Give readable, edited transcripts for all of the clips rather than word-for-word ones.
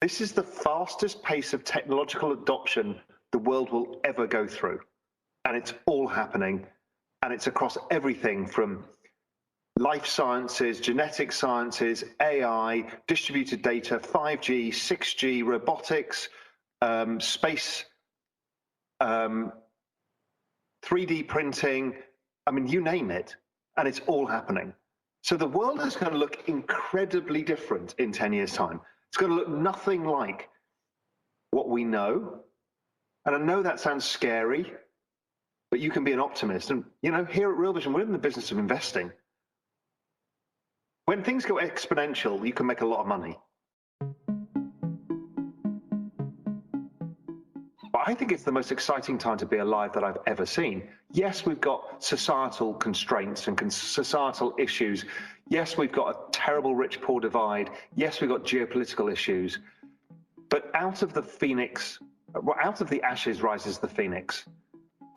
This is the fastest pace of technological adoption the world will ever go through. And it's all happening. And it's across everything from life sciences, genetic sciences, AI, distributed data, 5G, 6G, robotics, space, 3D printing. I mean, you name it. And it's all happening. So the world is going to look incredibly different in 10 years' time. It's going to look nothing like what we know. And I know that sounds scary, but you can be an optimist. And, you know, here at Real Vision, we're in the business of investing. When things go exponential, you can make a lot of money. But I think it's the most exciting time to be alive that I've ever seen. Yes, we've got societal constraints and societal issues. Yes, we've got a terrible rich-poor divide. Yes, we've got geopolitical issues. But out of the ashes rises the phoenix.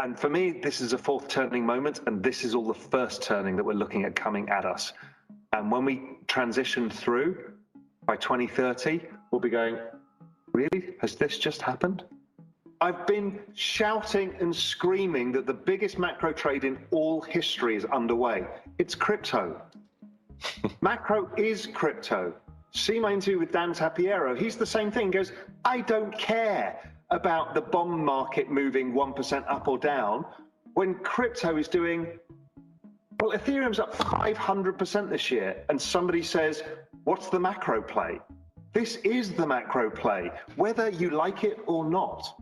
And for me, this is a fourth turning moment, and this is all the first turning that we're looking at coming at us. And when we transition through by 2030, we'll be going, really? Has this just happened? I've been shouting and screaming that the biggest macro trade in all history is underway. It's crypto. Macro is crypto. See my interview with Dan Tapiero. He's the same thing. He goes, I don't care about the bond market moving 1% up or down when crypto is doing, well, Ethereum's up 500% this year. And somebody says, what's the macro play? This is the macro play, whether you like it or not.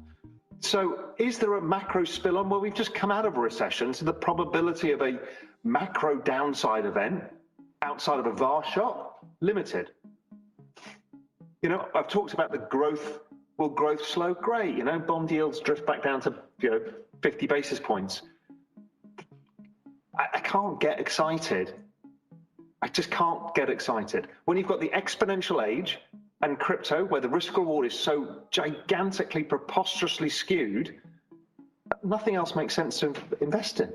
So is there a macro spill on? Well, we've just come out of a recession, so the probability of a macro downside event outside of a VAR shock, limited. You know, I've talked about the growth. Will growth slow? Great. You know, bond yields drift back down to, 50 basis points. I can't get excited. I just can't get excited. When you've got the exponential age and crypto, where the risk reward is so gigantically, preposterously skewed, nothing else makes sense to invest in.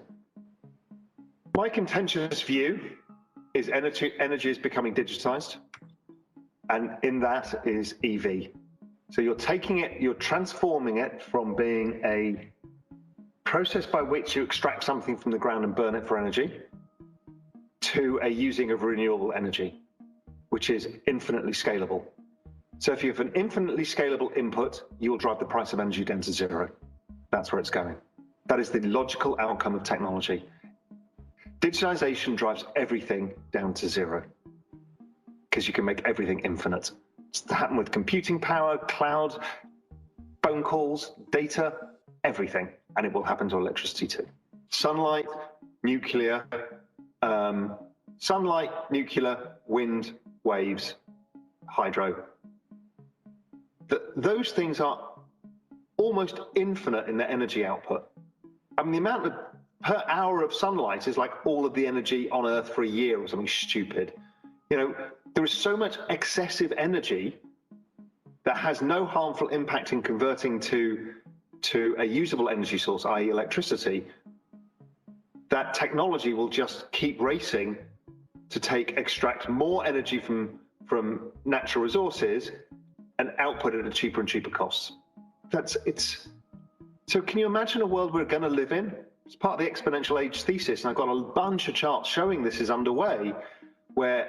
My contentious view is energy is becoming digitized, and in that is EV. So you're taking it, you're transforming it from being a process by which you extract something from the ground and burn it for energy to a using of renewable energy, which is infinitely scalable. So if you have an infinitely scalable input, you will drive the price of energy down to zero. That's where it's going. That is the logical outcome of technology. Digitization drives everything down to zero because you can make everything infinite. It's happened with computing power, cloud, phone calls, data, everything, and it will happen to electricity too. Sunlight, nuclear, wind, waves, hydro. Those things are almost infinite in their energy output. I mean, the amount of per hour of sunlight is like all of the energy on Earth for a year or something stupid. You know, there is so much excessive energy that has no harmful impact in converting to a usable energy source, i.e. electricity, that technology will just keep racing to extract more energy from natural resources and output it at cheaper and cheaper costs. So can you imagine a world we're going to live in? It's part of the exponential age thesis, and I've got a bunch of charts showing this is underway, where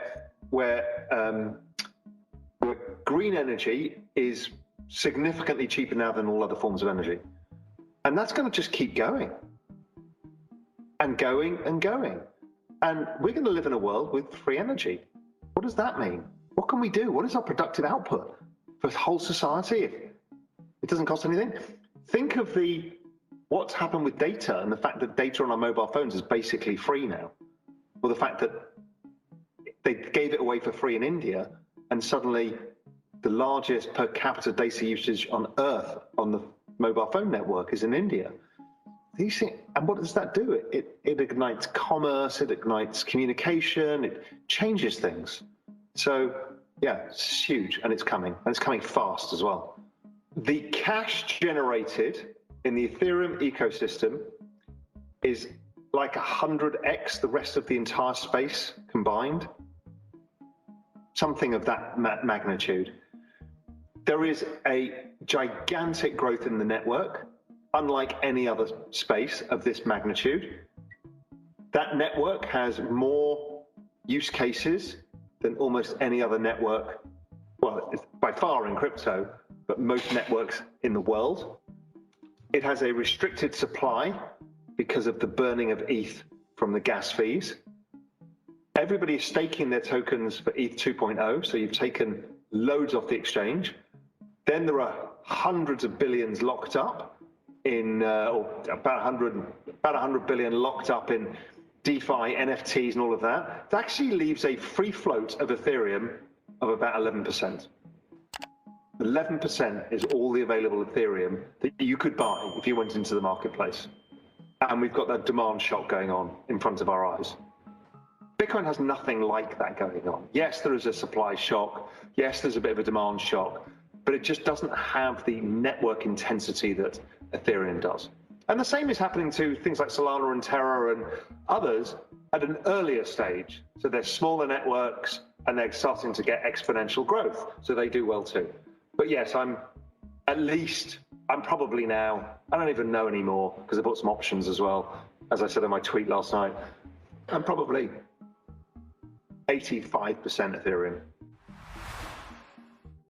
green energy is significantly cheaper now than all other forms of energy. And that's going to just keep going and going and going. And we're going to live in a world with free energy. What does that mean? What can we do? What is our productive output for the whole society if it doesn't cost anything? Think of what's happened with data and the fact that data on our mobile phones is basically free now. Or the fact that they gave it away for free in India, and suddenly the largest per capita data usage on Earth on the mobile phone network is in India. These things, and what does that do? It ignites commerce, it ignites communication, it changes things. So yeah, it's huge, and it's coming fast as well. The cash generated in the Ethereum ecosystem is like 100x the rest of the entire space combined. Something of that magnitude. There is a gigantic growth in the network, unlike any other space of this magnitude. That network has more use cases than almost any other network, well, it's by far in crypto, but most networks in the world. It has a restricted supply because of the burning of ETH from the gas fees. Everybody is staking their tokens for ETH 2.0, so you've taken loads off the exchange. Then there are hundreds of billions locked up in, or about 100 billion locked up in DeFi, NFTs, and all of that. It actually leaves a free float of Ethereum of about 11%. 11% is all the available Ethereum that you could buy if you went into the marketplace. And we've got that demand shock going on in front of our eyes. Bitcoin has nothing like that going on. Yes, there is a supply shock. Yes, there's a bit of a demand shock, but it just doesn't have the network intensity that Ethereum does. And the same is happening to things like Solana and Terra and others at an earlier stage. So they're smaller networks and they're starting to get exponential growth. So they do well too. But yes, I'm probably now, I don't even know anymore because I bought some options as well. As I said in my tweet last night, I'm probably 85% Ethereum.